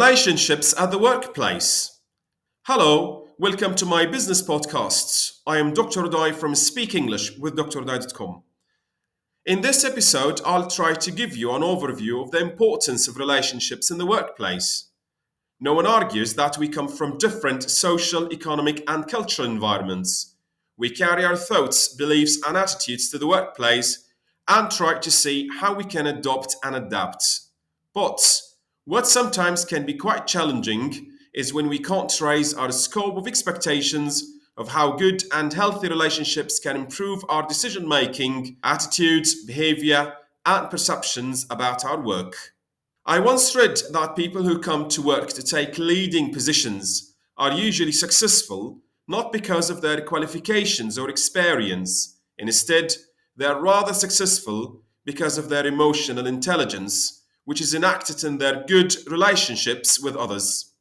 Relationships at the workplace. Hello, welcome to my business podcasts. I am Dr. Audai from Speak English with draudai.com. In this episode, I'll try to give you an overview of the importance of relationships in the workplace. No one argues that we come from different social, economic, and cultural environments. We carry our thoughts, beliefs, and attitudes to the workplace and try to see how we can adopt and adapt. But what sometimes can be quite challenging is when we can't raise our scope of expectations of how good and healthy relationships can improve our decision making, attitudes, behavior, and perceptions about our work. I once read that people who come to work to take leading positions are usually successful not because of their qualifications or experience. Instead, they are rather successful because of their emotional intelligence, which is enacted in their good relationships with others.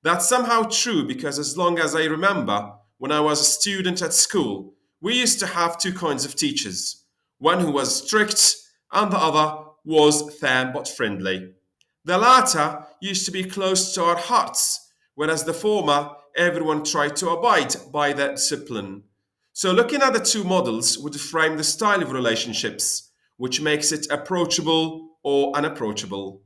That's somehow true because as long as I remember, when I was a student at school, we used to have two kinds of teachers. One who was strict and the other was firm but friendly. The latter used to be close to our hearts, whereas the former, everyone tried to abide by that discipline. So looking at the two models would frame the style of relationships, which makes it approachable or unapproachable.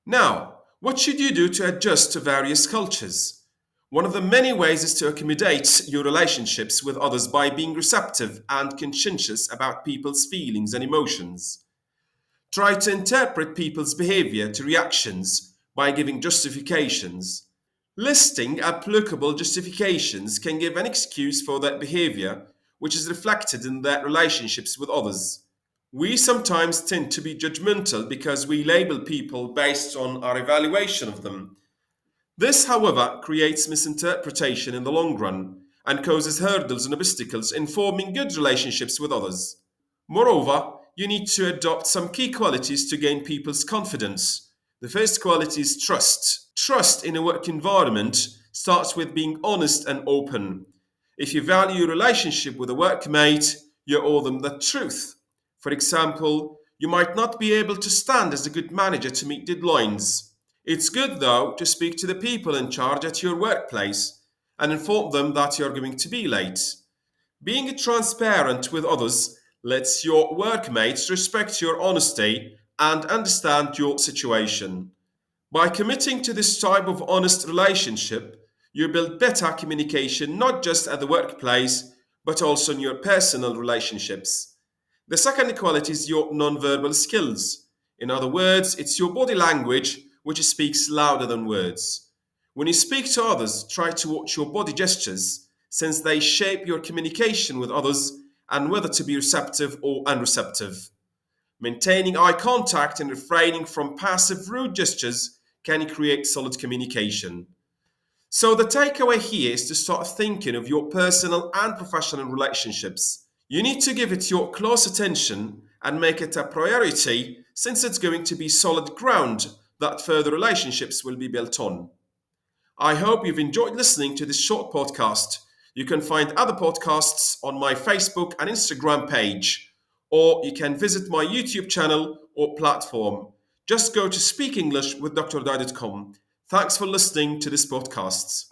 Now, what should you do to adjust to various cultures? One of the many ways is to accommodate your relationships with others by being receptive and conscientious about people's feelings and emotions. Try to interpret people's behavior to reactions by giving justifications. Listing applicable justifications can give an excuse for that behavior, which is reflected in their relationships with others. We sometimes tend to be judgmental because we label people based on our evaluation of them. This, however, creates misinterpretation in the long run and causes hurdles and obstacles in forming good relationships with others. Moreover, you need to adopt some key qualities to gain people's confidence. The first quality is trust. Trust in a work environment starts with being honest and open. If you value your relationship with a workmate, you owe them the truth. For example, you might not be able to stand as a good manager to meet deadlines. It's good, though, to speak to the people in charge at your workplace and inform them that you're going to be late. Being transparent with others lets your workmates respect your honesty and understand your situation. By committing to this type of honest relationship, you build better communication not just at the workplace, but also in your personal relationships. The second quality is your nonverbal skills. In other words, it's your body language which speaks louder than words. When you speak to others, try to watch your body gestures, since they shape your communication with others and whether to be receptive or unreceptive. Maintaining eye contact and refraining from passive rude gestures can create solid communication. So the takeaway here is to start thinking of your personal and professional relationships. You need to give it your close attention and make it a priority since it's going to be solid ground that further relationships will be built on. I hope you've enjoyed listening to this short podcast. You can find other podcasts on my Facebook and Instagram page, or you can visit my YouTube channel or platform. Just go to speakenglish with draudai.com. Thanks for listening to this podcast.